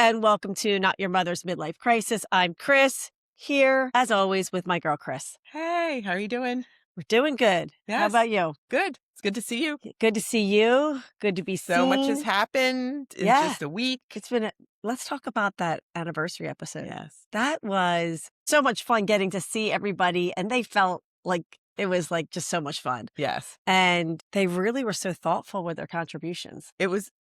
and welcome to Not Your Mother's Midlife Crisis. I'm Chris, here, as always, with my girl, Chris. Hey, how are you doing? We're doing good. Yes. How about you? Good. It's good to see you. Good to see you. Good to be seen. So much has happened in just a week. It's been let's talk about that anniversary episode. Yes. That was so much fun getting to see everybody, and they felt like it was like just so much fun. Yes. And they really were so thoughtful with their contributions. It was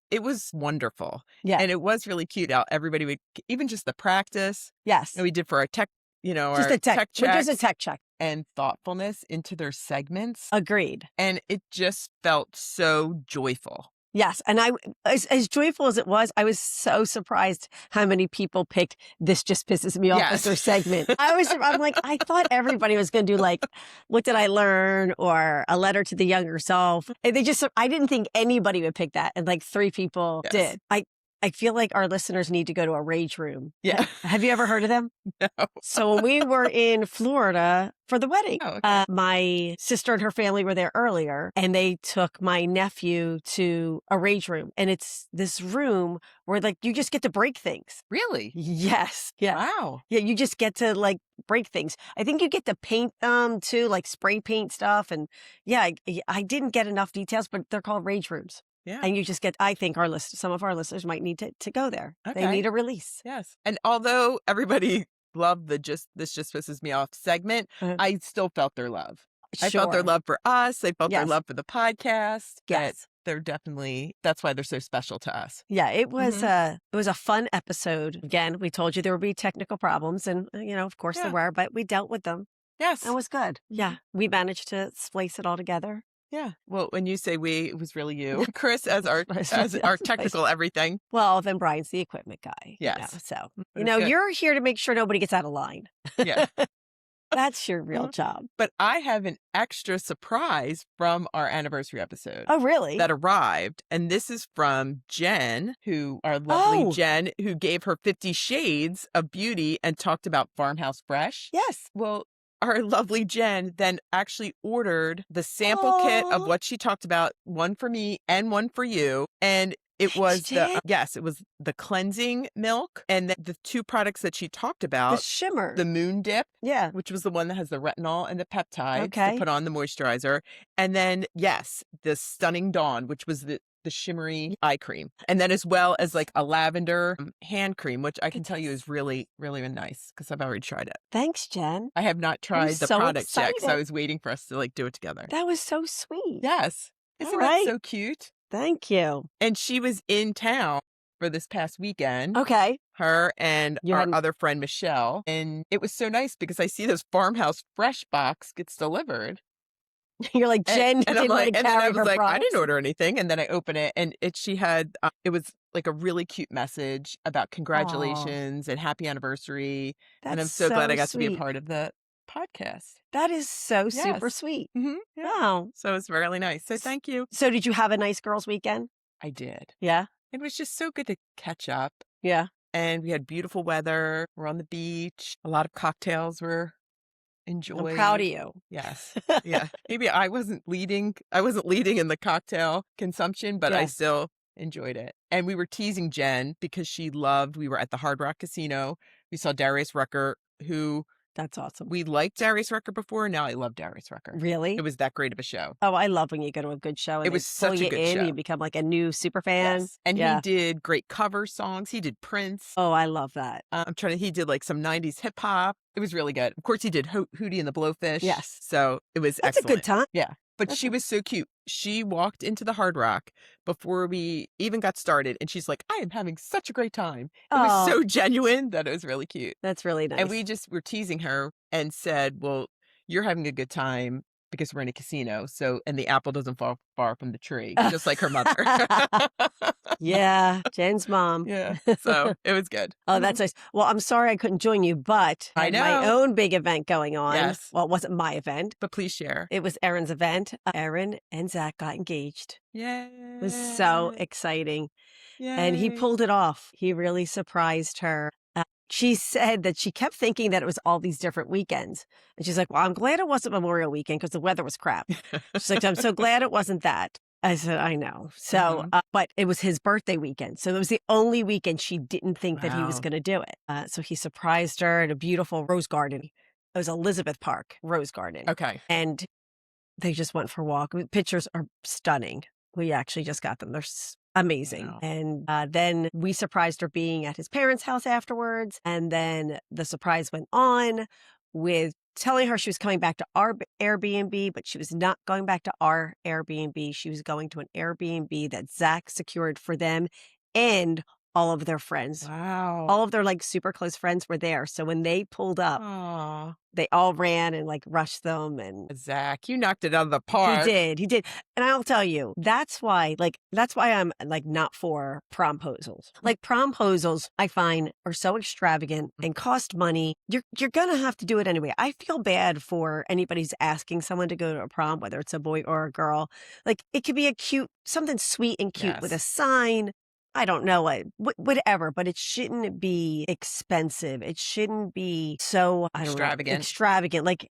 wonderful. Yeah. And it was really cute how everybody would, even just the practice. Yes. And we did for our tech, just our a tech check. Just a tech check. And thoughtfulness into their segments. Agreed. And it just felt so joyful. Yes. And as joyful as it was, I was so surprised how many people picked "This Just Pisses Me Off" as their segment. I'm like, I thought everybody was going to do like, "What did I learn?" or "A Letter to the Younger Self." And I didn't think anybody would pick that. And like 3 people did. I feel like our listeners need to go to a rage room. Yeah. Have you ever heard of them? No. So when we were in Florida for the wedding, my sister and her family were there earlier, and they took my nephew to a rage room. And it's this room where like you just get to break things. Really? Yes. Yeah. Wow. Yeah. You just get to like break things. I think you get to paint them too, like spray paint stuff. And yeah, I didn't get enough details, but they're called rage rooms. Yeah. And you just get, I think some of our listeners might need to go there. Okay. They need a release. Yes. And although everybody loved the This Just Pisses Me Off segment, I still felt their love. Sure. I felt their love for us. I felt their love for the podcast. Yes. They're definitely, that's why they're so special to us. Yeah, it was a fun episode. Again, we told you there would be technical problems, and of course there were, but we dealt with them. Yes. It was good. Yeah. We managed to splice it all together. Yeah. Well, when you say we, it was really you. Chris as our technical everything. Well, then Brian's the equipment guy. Yes. So, you're here to make sure nobody gets out of line. Yeah. That's your real job. But I have an extra surprise from our anniversary episode. Oh, really? That arrived. And this is from Jen, our lovely Jen, who gave her 50 Shades of Beauty and talked about Farmhouse Fresh. Yes. Well, our lovely Jen then actually ordered the sample kit of what she talked about, one for me and one for you. And it was it was the cleansing milk and the 2 products that she talked about. The shimmer. The Moon Dip. Yeah. Which was the one that has the retinol and the peptides to put on the moisturizer. And then, the Stunning Dawn, which was the shimmery eye cream. And then as well as like a lavender hand cream, which I can tell you is really, really nice because I've already tried it. Thanks, Jen. I have not tried the product yet because I was waiting for us to like do it together. That was so sweet. Yes. Isn't that so cute? Thank you. And she was in town for this past weekend. Okay. Her and our other friend, Michelle. And it was so nice because I see those Farmhouse Fresh box gets delivered. You're like, Jen and didn't want to carry I was her like, products. I didn't order anything. And then I open it and she had, it was like a really cute message about congratulations and happy anniversary. And I'm so glad I got to be a part of the podcast. That is so super sweet. Mm-hmm. Yeah. Wow. So it's really nice. So thank you. So did you have a nice girls' weekend? I did. Yeah. It was just so good to catch up. Yeah. And we had beautiful weather. We're on the beach. A lot of cocktails were enjoyed. I'm proud of you. Yes. Yeah. Maybe I wasn't leading in the cocktail consumption, but I still enjoyed it. And we were teasing Jen because we were at the Hard Rock Casino. We saw Darius Rucker, who That's awesome. We liked Darius Rucker before. Now I love Darius Rucker. Really? It was that great of a show. Oh, I love when you go to a good show. And it was such a good show. You become like a new super fan. Yes. And he did great cover songs. He did Prince. Oh, I love that. He did like some 90s hip hop. It was really good. Of course, he did Hootie and the Blowfish. Yes. So it was That's excellent. a good time. Yeah. But she was so cute. She walked into the Hard Rock before we even got started. And she's like, I am having such a great time. It was so genuine that it was really cute. That's really nice. And we just were teasing her and said, well, you're having a good time because we're in a casino. So, and the apple doesn't fall far from the tree, just like her mother. Yeah. Jen's mom. Yeah. So it was good. Oh, that's nice. Well, I'm sorry I couldn't join you, but I had my own big event going on. Yes. Well, it wasn't my event. But please share. It was Erin's event. Erin and Zach got engaged. Yeah. It was so exciting. Yay. And he pulled it off. He really surprised her. She said that she kept thinking that it was all these different weekends. And she's like, well, I'm glad it wasn't Memorial Weekend because the weather was crap. She's like, I'm so glad it wasn't that. I said, I know. So, but it was his birthday weekend. So it was the only weekend she didn't think that he was Wow. going to do it. So he surprised her at a beautiful rose garden. It was Elizabeth Park Rose Garden. Okay. And they just went for a walk. Pictures are stunning. We actually just got them. They're amazing. Wow. And then we surprised her being at his parents' house afterwards. And then the surprise went on with telling her she was coming back to our Airbnb, but she was not going back to our Airbnb. She was going to an Airbnb that Zach secured for them and all of their friends. Wow. All of their like super close friends were there. So when they pulled up, they all ran and like rushed them. And Zach, you knocked it out of the park. He did. And I'll tell you, that's why I'm like not for promposals. Like promposals, I find are so extravagant and cost money. You're gonna have to do it anyway. I feel bad for anybody who's asking someone to go to a prom, whether it's a boy or a girl. Like it could be something sweet and cute with a sign. I don't know whatever, but it shouldn't be expensive. It shouldn't be so, I don't know, extravagant. Like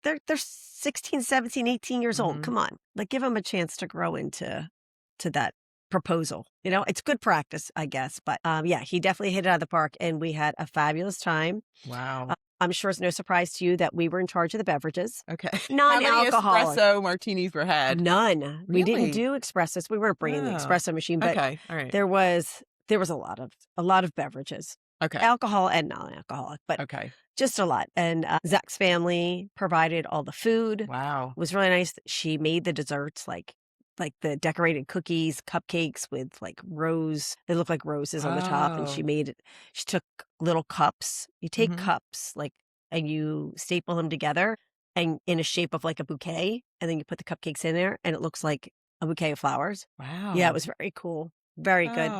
they're 16, 17, 18 years old. Come on. Like give them a chance to grow into that proposal. You know, it's good practice, I guess. But yeah, he definitely hit it out of the park and we had a fabulous time. Wow. I'm sure it's no surprise to you that we were in charge of the beverages. Okay. Non-alcoholic. How many espresso martinis were had? None. Really? We didn't do espressos. We weren't bringing the espresso machine, but okay. All right. there was a lot of beverages. Okay. Alcohol and non-alcoholic, but just a lot. And Zach's family provided all the food. Wow. It was really nice. She made the desserts like the decorated cookies, cupcakes with like they look like roses on the top. And she took little cups. You take cups and you staple them together and in a shape of like a bouquet. And then you put the cupcakes in there and it looks like a bouquet of flowers. Wow. Yeah, it was very cool. Very good.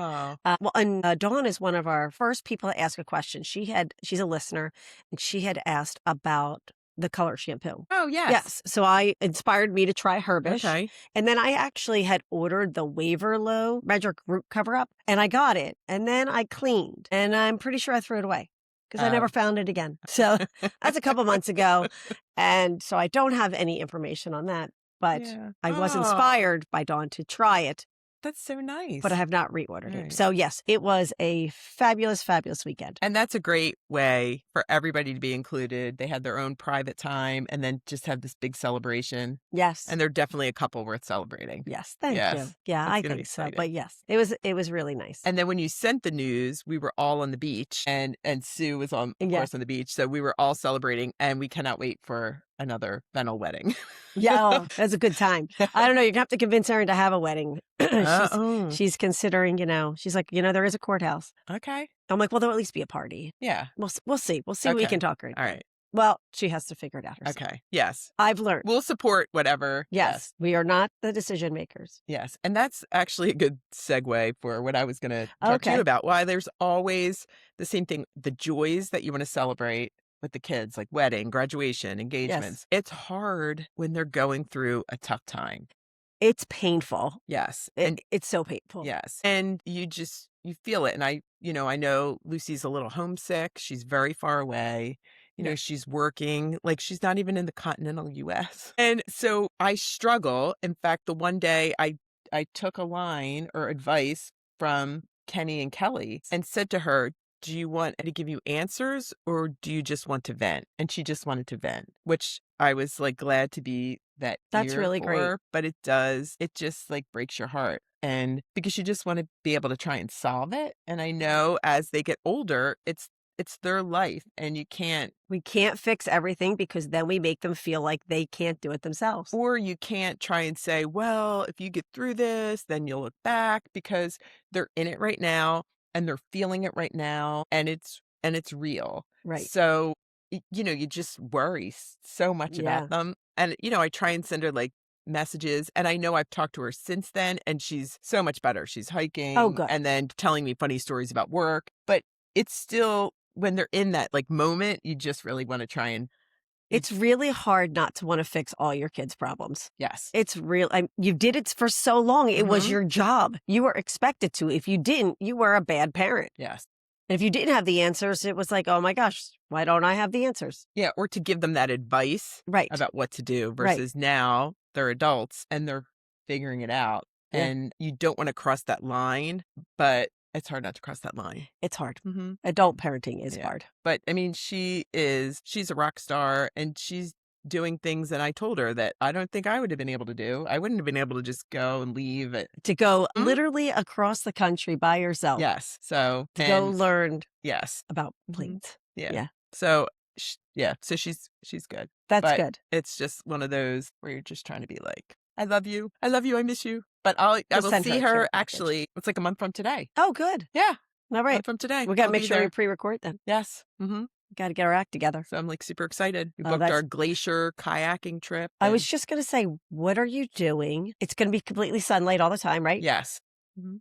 And Dawn is one of our first people to ask a question. She's a listener and she had asked about the color shampoo. Oh, yes. Yes. So inspired me to try Herbish. Okay. And then I actually had ordered the Waverlow Magic Root Cover Up and I got it. And then I cleaned and I'm pretty sure I threw it away because I never found it again. So that's a couple months ago. And so I don't have any information on that. But I was inspired by Dawn to try it. That's so nice. But I have not reordered it. So yes, it was a fabulous, fabulous weekend. And that's a great way for everybody to be included. They had their own private time and then just have this big celebration. Yes. And they're definitely a couple worth celebrating. Yes. Thank you. Yeah, I think so. But yes, it was really nice. And then when you sent the news, we were all on the beach and Sue was of course on the beach. So we were all celebrating and we cannot wait for another Fennel wedding. Yeah, that's a good time. I don't know. You're going to have to convince Erin to have a wedding. She's considering, she's like, there is a courthouse. Okay. I'm like, well, there'll at least be a party. Yeah. We'll see. We'll see what we can talk her into. All right. Well, she has to figure it out herself. Okay. Yes. I've learned. We'll support whatever. Yes. We are not the decision makers. Yes. And that's actually a good segue for what I was going to talk to you about. Why there's always the same thing, the joys that you want to celebrate with the kids, like wedding, graduation, engagements. Yes. It's hard when they're going through a tough time. It's painful. Yes. It's so painful. Yes. And you feel it. And I know Lucy's a little homesick. She's very far away. She's working, like she's not even in the continental US. And so I struggle. In fact, the one day I took a line or advice from Kenny and Kelly and said to her, do you want to give you answers or do you just want to vent? And she just wanted to vent, which I was like glad to be that. That's really great. But it just like breaks your heart. And because you just want to be able to try and solve it. And I know as they get older, it's their life and we can't fix everything because then we make them feel like they can't do it themselves. Or you can't try and say, well, if you get through this, then you'll look back because they're in it right now. And they're feeling it right now, and it's real. Right. So, you just worry so much about them. And, I try and send her like messages. And I know I've talked to her since then, and she's so much better. She's hiking. Oh, good. And then telling me funny stories about work. But it's still, when they're in that like moment, you just really want to try and. It's really hard not to want to fix all your kids' problems. Yes. It's real. You did it for so long. It was your job. You were expected to. If you didn't, you were a bad parent. Yes. And if you didn't have the answers, it was like, oh my gosh, why don't I have the answers? Yeah. Or to give them that advice about what to do versus now they're adults and they're figuring it out. Yeah. And you don't want to cross that line, but it's hard not to cross that line. It's hard. Mm-hmm. Adult parenting is hard. But I mean, she's a rock star, and she's doing things that I told her that I don't think I would have been able to do. I wouldn't have been able to just go and leave it. To go literally across the country by yourself. Yes. So go learn about Mm-hmm. planes. Yeah. So so she's good. That's good. It's just one of those where you're just trying to be like, I love you, I miss you. But I will see her actually. It's like a month from today. Oh, good. Yeah. All right. Month from today. We got to make sure we pre-record then. Yes. Mm-hmm. Got to get our act together. So I'm like super excited. We booked our glacier kayaking trip. I was just going to say, what are you doing? It's going to be completely sunlight all the time, right? Yes. Mm-hmm.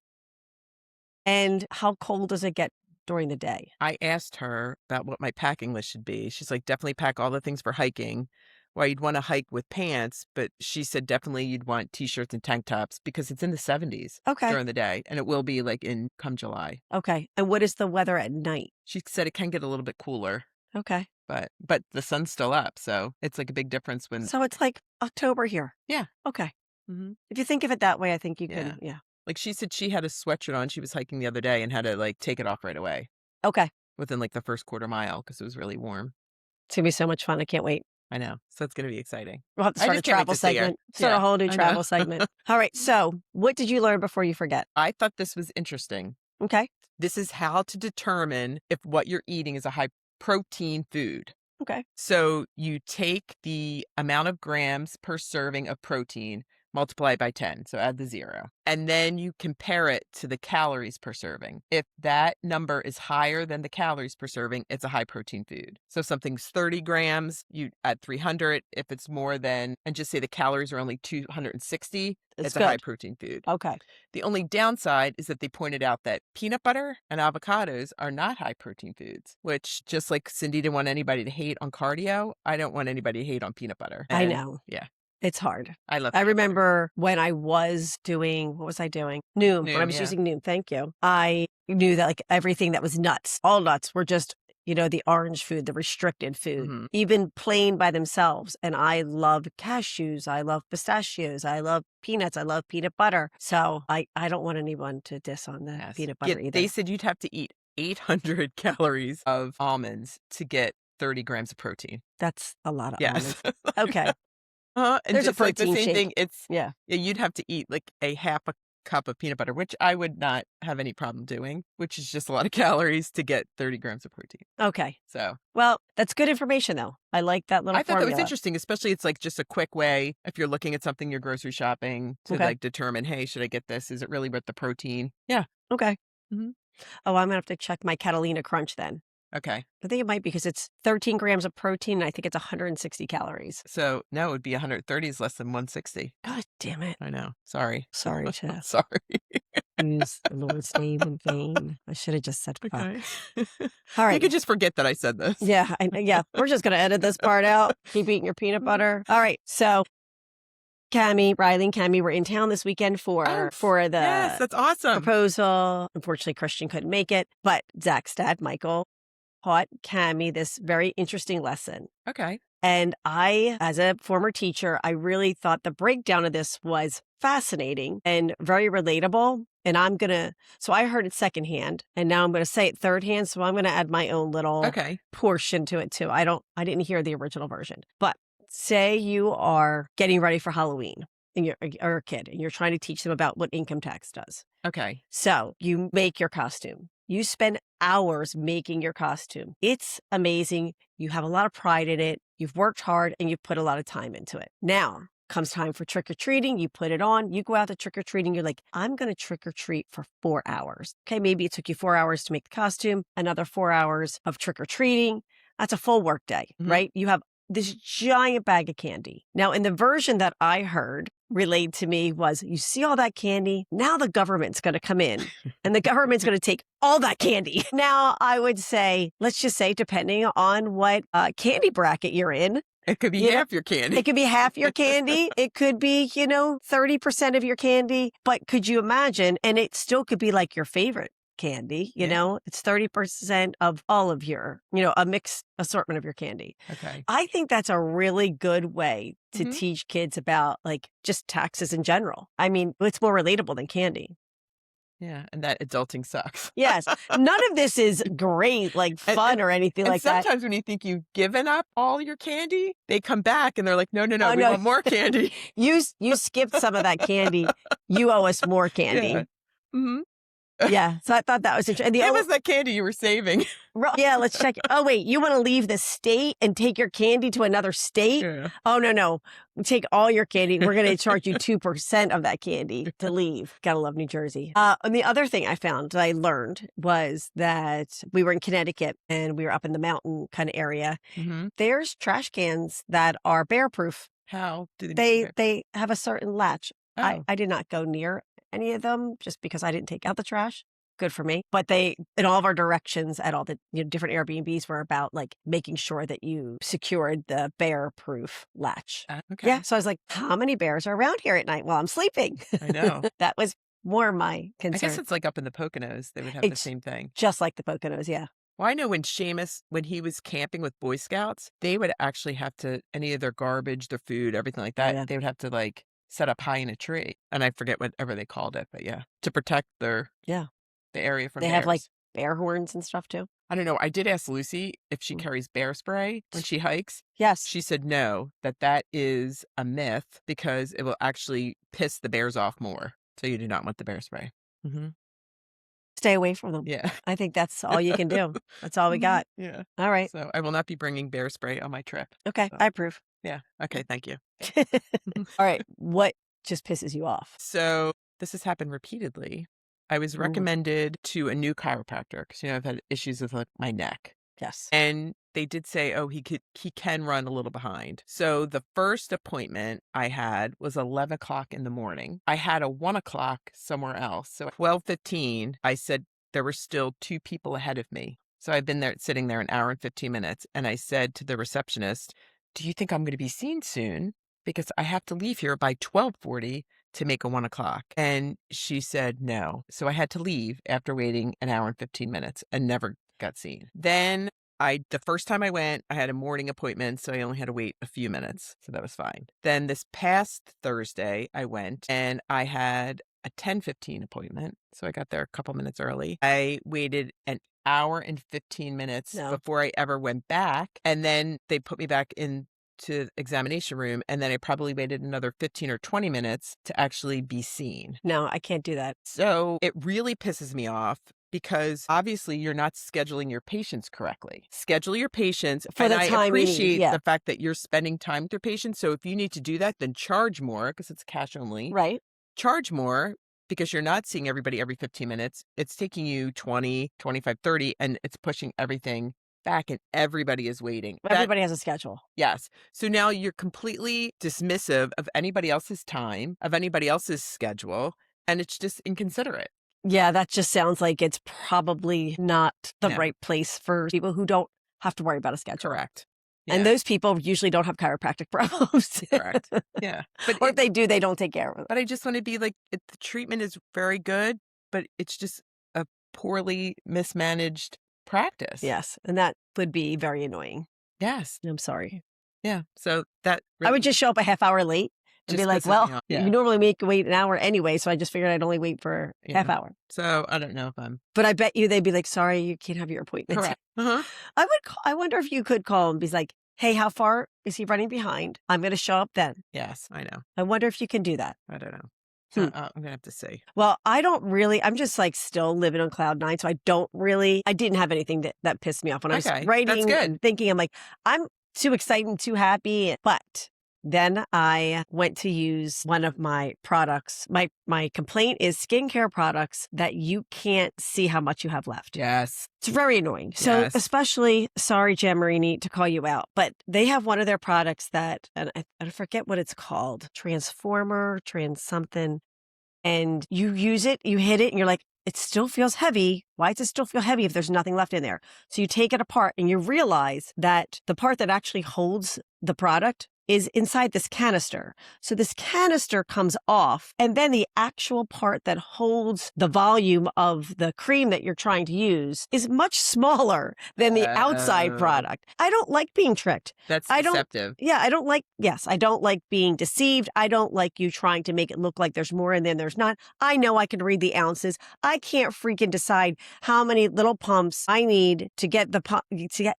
And how cold does it get during the day? I asked her about what my packing list should be. She's like, definitely pack all the things for hiking. Well, you'd want to hike with pants, but she said definitely you'd want t-shirts and tank tops because it's in the 70s during the day, and it will be like come July. Okay. And what is the weather at night? She said it can get a little bit cooler. Okay. But the sun's still up, so it's like a big difference when. So it's like October here. Yeah. Okay. Mm-hmm. If you think of it that way, I think you can. Yeah. Like she said, she had a sweatshirt on. She was hiking the other day and had to like take it off right away. Okay. Within like the first quarter mile because it was really warm. It's gonna be so much fun. I can't wait. I know. So it's going to be exciting. We'll have to start a travel segment. Start a whole new travel segment. All right. So what did you learn before you forget? I thought this was interesting. Okay. This is how to determine if what you're eating is a high protein food. Okay. So you take the amount of grams per serving of protein, multiply it by 10. So add the 0. And then you compare it to the calories per serving. If that number is higher than the calories per serving, it's a high protein food. So if something's 30 grams, you add 300. If it's more than, and just say the calories are only 260, it's a high protein food. Okay. The only downside is that they pointed out that peanut butter and avocados are not high protein foods, which just like Cindy didn't want anybody to hate on cardio, I don't want anybody to hate on peanut butter. I know. Yeah. It's hard. I remember when I was doing, what was I doing? Noom. When I was using Noom. Thank you. I knew that like everything that was nuts, all nuts were just, the orange food, the restricted food, even plain by themselves. And I love cashews. I love pistachios. I love peanuts. I love peanut butter. So I don't want anyone to diss on the peanut butter either. They said you'd have to eat 800 calories of almonds to get 30 grams of protein. That's a lot of almonds. Okay. And there's just a protein like the same shake. thing. It's you'd have to eat like a half a cup of peanut butter, which I would not have any problem doing, which is just a lot of calories to get 30 grams of protein. Okay. So, well, that's good information though. I like that little formula. I thought that was interesting, especially it's like just a quick way if you're looking at something you're grocery shopping to like determine, hey, should I get this? Is it really worth the protein? Yeah. Okay. Mm-hmm. Oh, I'm gonna have to check my Catalina Crunch then. Okay. I think it might be because it's 13 grams of protein and I think it's 160 calories. So no, it would be 130 is less than 160. God damn it. I know. Sorry. Sorry, Chef. Sorry. Use the Lord's name in vain. I should have just said fuck. Okay. All right. You could just forget that I said this. Yeah. We're just going to edit this part out. Keep eating your peanut butter. All right. So Riley and Cammie were in town this weekend for the that's awesome. proposal. Unfortunately, Christian couldn't make it, but Zach's dad, Michael, taught Cammie this very interesting lesson. Okay. And I, as a former teacher, I really thought the breakdown of this was fascinating and very relatable. And so I heard it secondhand and now I'm going to say it third hand. So I'm going to add my own little portion to it too. I didn't hear the original version, but say you are getting ready for Halloween and you're a kid and you're trying to teach them about what income tax does. Okay. So you make your costume. You spend hours making your costume. It's amazing. You have a lot of pride in it. You've worked hard and you've put a lot of time into it. Now comes time for trick-or-treating. You put it on. You go out to trick-or-treating. You're like, I'm going to trick-or-treat for 4 hours. Okay, maybe it took you 4 hours to make the costume, another 4 hours of trick-or-treating. That's a full work day, right? You have this giant bag of candy. Now, in the version that I heard relayed to me was, you see all that candy? Now the government's going to come in and the government's going to take all that candy. Now, I would say, let's just say, depending on what candy bracket you're in, it could be half your candy. It could be half your candy. It could be, 30% of your candy. But could you imagine? And it still could be like your favorite candy. You know, it's 30% of all of your, a mixed assortment of your candy. Okay. I think that's a really good way to teach kids about like just taxes in general. I mean, it's more relatable than candy. Yeah, and that adulting sucks. Yes. None of this is great, like fun or anything like that. And sometimes when you think you've given up all your candy, they come back and they're like, no, we want more candy. You skipped some of that candy. You owe us more candy. Yeah. Mm-hmm. Yeah. So I thought that was interesting. It was that candy you were saving. Yeah, let's check it. Oh, wait, you want to leave the state and take your candy to another state? Yeah. Oh, no. Take all your candy. We're going to charge you 2% of that candy to leave. Gotta love New Jersey. And the other thing I found that I learned was that we were in Connecticut and we were up in the mountain kind of area. Mm-hmm. There's trash cans that are bear-proof. How do they have a certain latch. Oh. I did not go near any of them just because I didn't take out the trash. Good for me. But they, in all of our directions at all the different Airbnbs, were about like making sure that you secured the bear-proof latch. Okay. Yeah. So I was like, how many bears are around here at night while I'm sleeping? I know. That was more my concern. I guess it's like up in the Poconos, they would have the same thing. Just like the Poconos, yeah. Well, I know when Seamus, when he was camping with Boy Scouts, they would actually have to, any of their garbage, their food, everything like that, they would have to like set up high in a tree. And I forget whatever they called it, but to protect their the area from bears. They have like bear horns and stuff too. I don't know. I did ask Lucy if she carries bear spray when she hikes. Yes. She said no, that is a myth because it will actually piss the bears off more. So you do not want the bear spray. Mm-hmm. Stay away from them. Yeah. I think that's all you can do. That's all we got. Yeah. All right. So I will not be bringing bear spray on my trip. Okay. So. I approve. Yeah. Okay. Thank you. All right. What just pisses you off? So this has happened repeatedly. I was recommended to a new chiropractor because, I've had issues with my neck. Yes. And they did say, he can run a little behind. So the first appointment I had was 11 o'clock in the morning. I had a 1 o'clock somewhere else. So at 12:15, I said there were still 2 people ahead of me. So I've been sitting there an hour and 15 minutes. And I said to the receptionist, do you think I'm going to be seen soon? Because I have to leave here by 12:40 to make a 1 o'clock. And she said no. So I had to leave after waiting an hour and 15 minutes and never got seen. Then the first time I went, I had a morning appointment, so I only had to wait a few minutes. So that was fine. Then this past Thursday, I went and I had a 10:15 appointment. So I got there a couple minutes early. I waited an hour and 15 minutes before I ever went back. And then they put me back in to the examination room, and then I probably waited another 15 or 20 minutes to actually be seen. No, I can't do that. So it really pisses me off because obviously you're not scheduling your patients correctly. Schedule your patients. For the time I appreciate the fact that you're spending time with your patients. So if you need to do that, then charge more because it's cash only. Right. Charge more because you're not seeing everybody every 15 minutes. It's taking you 20, 25, 30, and it's pushing everything back and everybody is waiting. Everybody has a schedule. Yes. So now you're completely dismissive of anybody else's time, of anybody else's schedule, and it's just inconsiderate. Yeah, that just sounds like it's probably not the right place for people who don't have to worry about a schedule. Correct. Yeah. And those people usually don't have chiropractic problems. Correct. Yeah. Or if they do, they don't take care of it. But I just want to be like, the treatment is very good, but it's just a poorly mismanaged practice. Yes. And that would be very annoying. Yes. I'm sorry. Yeah. So that really, I would just show up a half hour late and be like, well, you normally make wait an hour anyway. So I just figured I'd only wait for half hour. So I don't know if I'm. But I bet you they'd be like, sorry, you can't have your appointment. Correct. Uh-huh. I wonder if you could call and be like, hey, how far is he running behind? I'm going to show up then. Yes, I know. I wonder if you can do that. I don't know. I'm going to have to see. Well, I'm just like still living on cloud 9. So I didn't have anything that pissed me off when I was writing and thinking. I'm like, I'm too excited and too happy. But then I went to use one of my products. My complaint is skincare products that you can't see how much you have left. Yes. It's very annoying. So especially, sorry, Jen Marini, to call you out, but they have one of their products that, and I forget what it's called, trans something. And you use it, you hit it, and you're like, it still feels heavy. Why does it still feel heavy if there's nothing left in there? So you take it apart and you realize that the part that actually holds the product is inside this canister. So this canister comes off, and then the actual part that holds the volume of the cream that you're trying to use is much smaller than the outside product. I don't like being tricked. That's deceptive. I don't like being deceived. I don't like you trying to make it look like there's more and then there's not. I know I can read the ounces. I can't freaking decide how many little pumps I need to get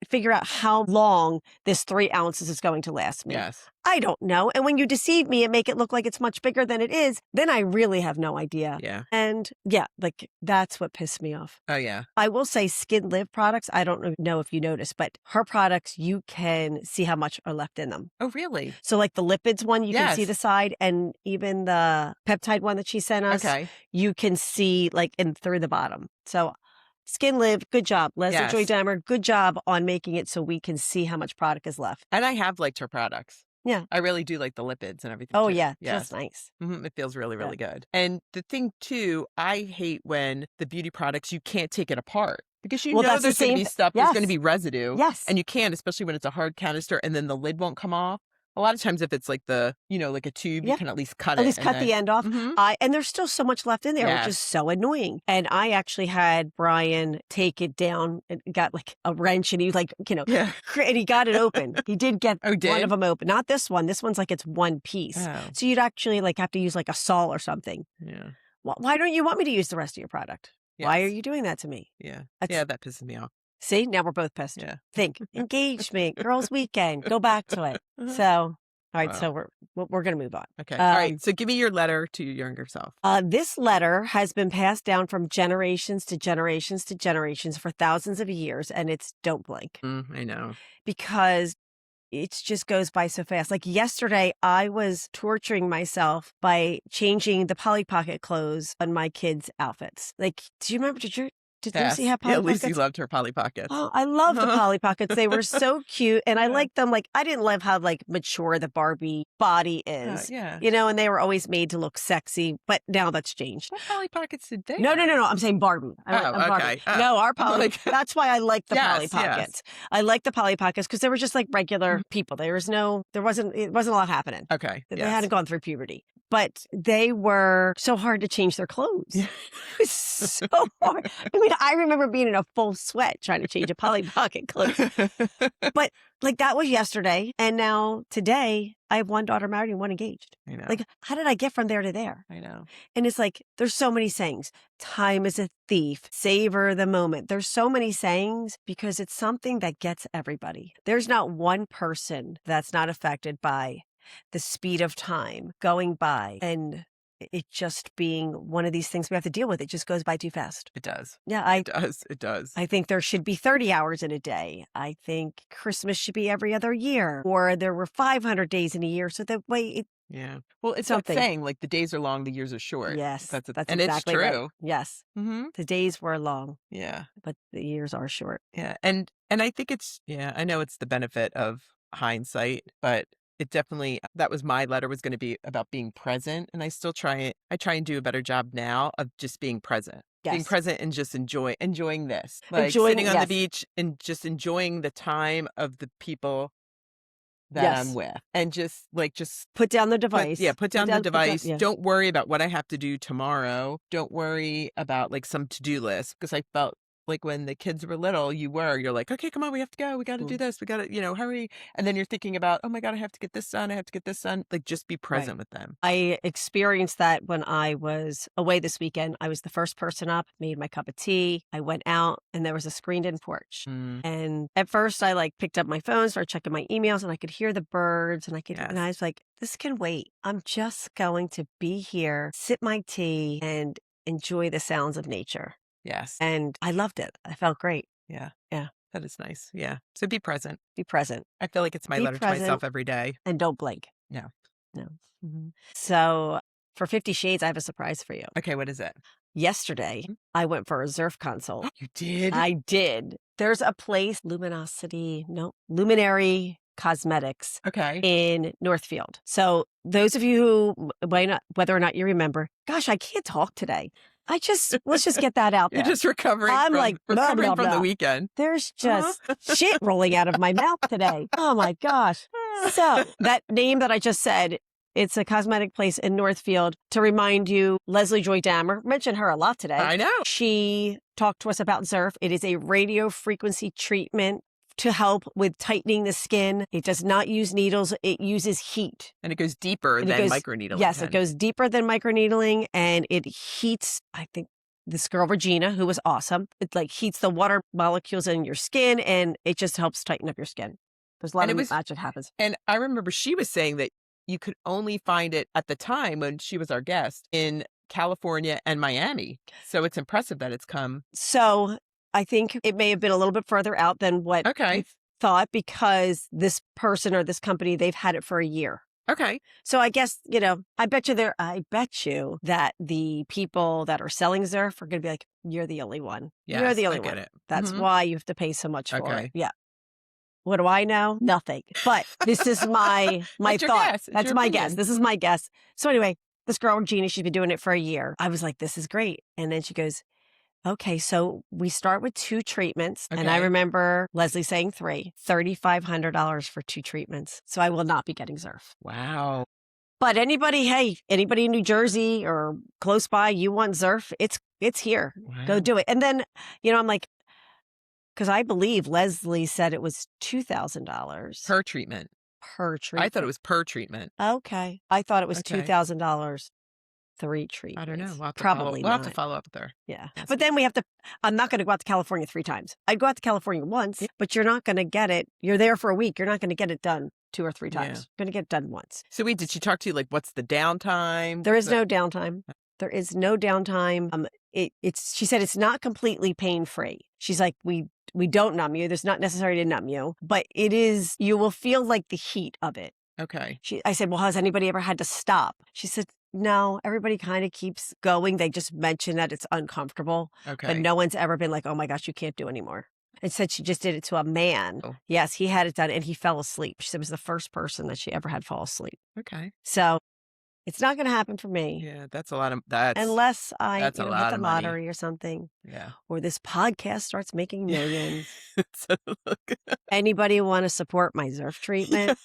figure out how long this 3 ounces is going to last me. Yes. I don't know. And when you deceive me and make it look like it's much bigger than it is, then I really have no idea. Yeah. And yeah, like that's what pissed me off. Oh, yeah. I will say Skin Live products, I don't know if you noticed, but her products, you can see how much are left in them. Oh, really? So like the lipids one, you can see the side, and even the peptide one that she sent us, you can see like through the bottom. So Skin Live, good job. Leslie Joy Dimer, good job on making it so we can see how much product is left. And I have liked her products. Yeah. I really do like the lipids and everything. Oh, yeah. Just nice. Mm-hmm. It feels really, really good. And the thing, too, I hate when the beauty products, you can't take it apart. Because you know there's going to be stuff, there's going to be residue. Yes. And you can't, especially when it's a hard canister and then the lid won't come off. A lot of times if it's like like a tube, you can at least cut it. At least cut the end off. And there's still so much left in there, which is so annoying. And I actually had Brian take it down and got like a wrench and he like, and he got it open. He did get one of them open. Not this one. This one's like it's one piece. Oh. So you'd actually like have to use like a saw or something. Yeah. Why don't you want me to use the rest of your product? Yes. Why are you doing that to me? Yeah. That pisses me off. See, now we're both pissed. Yeah. Think engagement, girls' weekend. Go back to it. So, all right. So we're going to move on. Okay. All right. So give me your letter to your younger self. This letter has been passed down from generations to generations to generations for thousands of years, and it's don't blink. I know. Because it just goes by so fast. Like yesterday, I was torturing myself by changing the Polly Pocket clothes on my kids' outfits. Like, do you remember? Did Lucy have Polly Pockets? Lucy loved her Polly Pockets. Oh, I love the Polly Pockets. They were so cute. And I liked them. Like, I didn't love how, like, mature the Barbie body is. And they were always made to look sexy. But now that's changed. What Polly Pockets did they No. I'm saying Barbie. Okay. No, our Polly. That's why I like the Polly Pockets. Yes. I like the Polly Pockets because they were just like regular people. It wasn't a lot happening. Okay. They hadn't gone through puberty. But they were so hard to change their clothes. It was so hard. I mean, I remember being in a full sweat trying to change a Polly Pocket clothes. But like that was yesterday. And now today, I have one daughter married and one engaged. I know. Like, how did I get from there to there? I know. And it's like, there's so many sayings. Time is a thief. Savor the moment. There's so many sayings because it's something that gets everybody. There's not one person that's not affected by the speed of time going by and it just being one of these things we have to deal with. It just goes by too fast. It does. Yeah, It does. I think there should be 30 hours in a day. I think Christmas should be every other year, or there were 500 days in a year. So that way well, it's something saying like the days are long, the years are short. Yes, that's and exactly it's true. Right. Yes, the days were long. Yeah, but the years are short. Yeah, and I think I know it's the benefit of hindsight, but it definitely, that was my letter, was going to be about being present. And I still I try and do a better job now of just being present. Yes. Being present and just enjoying this. Like sitting on the beach and just enjoying the time of the people that I'm with. And just put down the device. Put down the device. Don't worry about what I have to do tomorrow. Don't worry about like some to-do list. Because I felt like when the kids were little, you're like, okay, come on, we have to go. We got to do this. We got to, hurry. And then you're thinking about, oh my God, I have to get this done. I have to get this done. Like, just be present with them. I experienced that when I was away this weekend. I was the first person up, made my cup of tea. I went out and there was a screened-in porch. And at first I picked up my phone, started checking my emails, and I could hear the birds and and I was like, this can wait. I'm just going to be here, sip my tea and enjoy the sounds of nature. Yes. And I loved it. I felt great. Yeah. That is nice. Yeah. So be present. Be present. I feel like it's my letter to myself every day. And don't blink. No. So for 50 Shades, I have a surprise for you. Okay. What is it? Yesterday, I went for a Zerf consult. You did? I did. There's a place, Luminary Cosmetics. Okay. In Northfield. So those of you who whether or not you remember, gosh, I can't talk today. Let's just get that out there. You're just recovering from the weekend. There's just shit rolling out of my mouth today. Oh my gosh. So that name that I just said, it's a cosmetic place in Northfield. To remind you, Leslie Joy Damer, mentioned her a lot today. I know. She talked to us about Zerf. It is a radio frequency treatment to help with tightening the skin. It does not use needles. It uses heat. And it goes deeper than microneedling. Yes, it goes deeper than microneedling, and it heats, I think, this girl, Regina, who was awesome. It like heats the water molecules in your skin, and it just helps tighten up your skin. There's a lot of magic happens. And I remember she was saying that you could only find it at the time when she was our guest in California and Miami. So it's impressive that it's come. So I think it may have been a little bit further out than what we thought, because this person or this company, they've had it for a year. Okay. So I guess, I bet you that the people that are selling Zerf are going to be like, you're the only one. Yes, you're the only I get one. it. That's why you have to pay so much for it. Yeah. What do I know? Nothing. But this is my thought. That's my guess. This is my guess. So anyway, this girl, Regina, she's been doing it for a year. I was like, this is great. And then she goes, okay, so we start with 2 treatments. Okay. And I remember Leslie saying 3, $3,500 for 2 treatments. So I will not be getting Zerf. Wow. But anybody in New Jersey or close by, you want Zerf, it's here. Wow. Go do it. And then, I'm like, because I believe Leslie said it was $2,000 per treatment. Per treatment. I thought it was per treatment. Okay. I thought it was $2,000, 3 treatments. I don't know. We'll have to follow up with her. Yeah. But then I'm not going to go out to California 3 times. I'd go out to California once, but you're not going to get it. You're there for a week. You're not going to get it done 2 or 3 times. You're going to get it done once. So did she talk to you like, what's the downtime? There is no downtime. There is no downtime. She said it's not completely pain-free. She's like, we don't numb you. There's not necessary to numb you, but it is, you will feel like the heat of it. Okay. I said, well, has anybody ever had to stop? She said, no, everybody kind of keeps going. They just mention that it's uncomfortable. Okay. But no one's ever been like, oh my gosh, you can't do anymore. And said she just did it to a man. Oh. Yes, he had it done and he fell asleep. She said it was the first person that she ever had fall asleep. Okay. So it's not going to happen for me. Yeah, that's a lot of unless I hit the lottery or something. Yeah. Or this podcast starts making millions. Anybody want to support my Zerf treatment?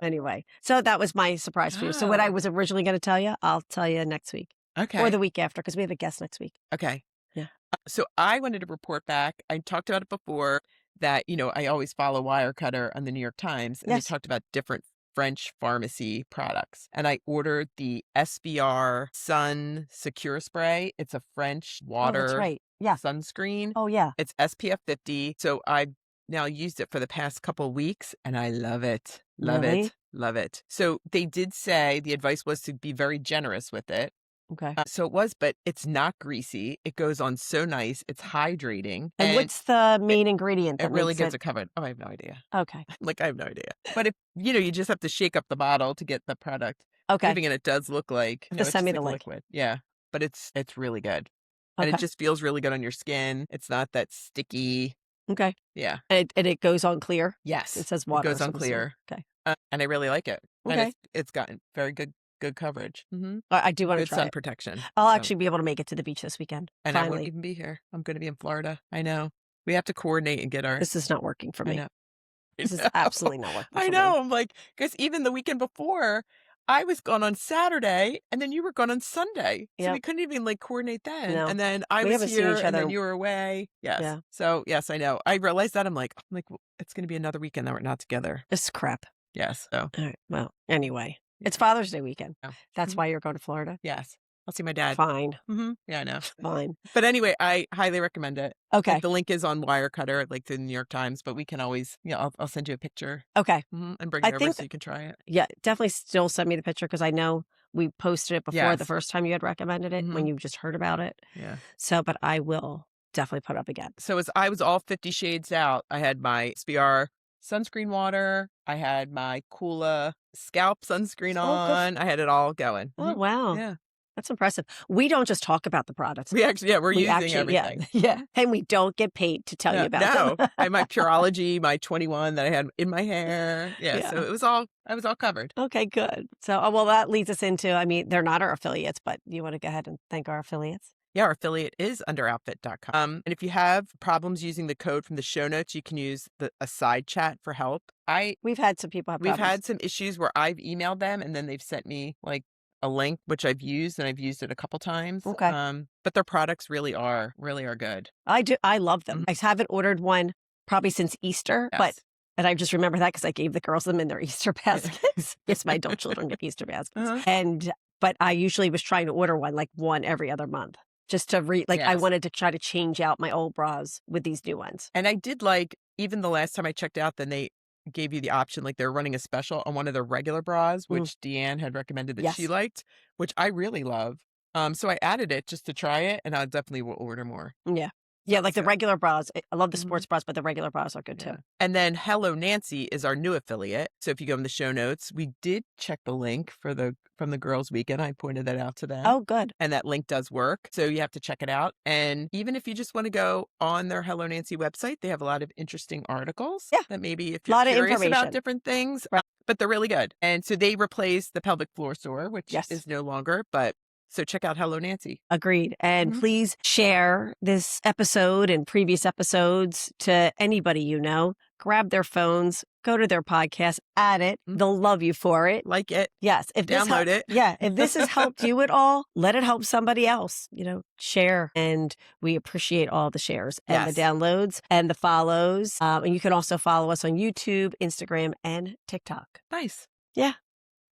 Anyway, so that was my surprise for you. So what I was originally going to tell you, I'll tell you next week. Okay. Or the week after, because we have a guest next week. Okay. Yeah. So I wanted to report back. I talked about it before that, I always follow Wirecutter on the New York Times. And they talked about different French pharmacy products. And I ordered the SBR Sun Secure Spray. It's a French water sunscreen. Oh, yeah. It's SPF 50. So I've now used it for the past couple of weeks and I love it. Love it. So they did say the advice was to be very generous with it. Okay. So it was, but it's not greasy. It goes on so nice. It's hydrating. And what's the main ingredient? It really gets it covered. Oh, I have no idea. Okay. I have no idea. But if, you just have to shake up the bottle to get the product. Okay. Even it does look like. Just send me the link. Liquid. Yeah. But it's really good. And it just feels really good on your skin. It's not that sticky. Okay. Yeah. And it goes on clear? Yes. It says water. It goes on clear. Okay. And I really like it. Okay. And it's gotten very good coverage. Mm-hmm. I do want to try sun it. protection. I'll actually be able to make it to the beach this weekend. And finally. I won't even be here. I'm going to be in Florida. I know. We have to coordinate and get our... This is not working for me. I know. This is absolutely not working for me. I know. I'm like, because even the weekend before, I was gone on Saturday and then you were gone on Sunday. So we couldn't even coordinate then. No. And then I was here and then you were away. Yes. Yeah. So yes, I know. I realized that. I'm like, well, it's going to be another weekend that we're not together. This is crap. Yes. So. All right. Well, anyway. It's Father's Day weekend. Oh. That's why you're going to Florida? Yes. I'll see my dad. Fine. Mm-hmm. Yeah, I know. Fine. But anyway, I highly recommend it. Okay. The link is on Wirecutter, the New York Times, but we can always, I'll send you a picture. Okay. Mm-hmm. And bring it over so you can try it. Yeah, definitely still send me the picture because I know we posted it before the first time you had recommended it when you just heard about it. Yeah. So, but I will definitely put it up again. So as I was all 50 shades out, I had my SPR sunscreen water. I had my Kula scalp sunscreen on. I had it all going. Oh, wow. Yeah. That's impressive. We don't just talk about the products. We actually, we're using everything. Yeah. And we don't get paid to tell you about them. I had my Pureology, my 21 that I had in my hair. Yeah. So I was all covered. Okay, good. So, well, that leads us into, they're not our affiliates, but you want to go ahead and thank our affiliates? Yeah, our affiliate is under outfit.com. And if you have problems using the code from the show notes, you can use a side chat for help. We've had some people have We've problems. had some issues where I've emailed them and then they've sent me like a link, which I've used, and I've used it a couple times. Okay. But their products really are good. I do. I love them. I haven't ordered one probably since Easter, and I just remember that because I gave the girls them in their Easter baskets. Yes, my adult children get Easter baskets. But I usually was trying to order one every other month. Just to I wanted to try to change out my old bras with these new ones. And I did even the last time I checked out, then they gave you the option, like they're running a special on one of their regular bras, which Deanne had recommended that she liked, which I really love. So I added it just to try it, and I definitely will order more. Yeah. Yeah, like the regular bras. I love the sports bras, but the regular bras are good too. And then Hello Nancy is our new affiliate. So if you go in the show notes, we did check the link from the girls' weekend. I pointed that out to them. Oh, good. And that link does work. So you have to check it out. And even if you just want to go on their Hello Nancy website, they have a lot of interesting articles. Yeah. That maybe if you're curious about different things, but they're really good. And so they replaced the pelvic floor sore, which is no longer, so check out Hello Nancy. Agreed. And please share this episode and previous episodes to anybody you know. Grab their phones, go to their podcast, add it. They'll love you for it. Like it. Yes. Download it. Yeah. If this has helped you at all, let it help somebody else. Share. And we appreciate all the shares and the downloads and the follows. And you can also follow us on YouTube, Instagram, and TikTok. Nice. Yeah.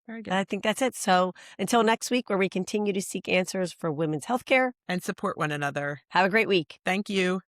Very good. I think that's it. So until next week, where we continue to seek answers for women's healthcare and support one another. Have a great week. Thank you.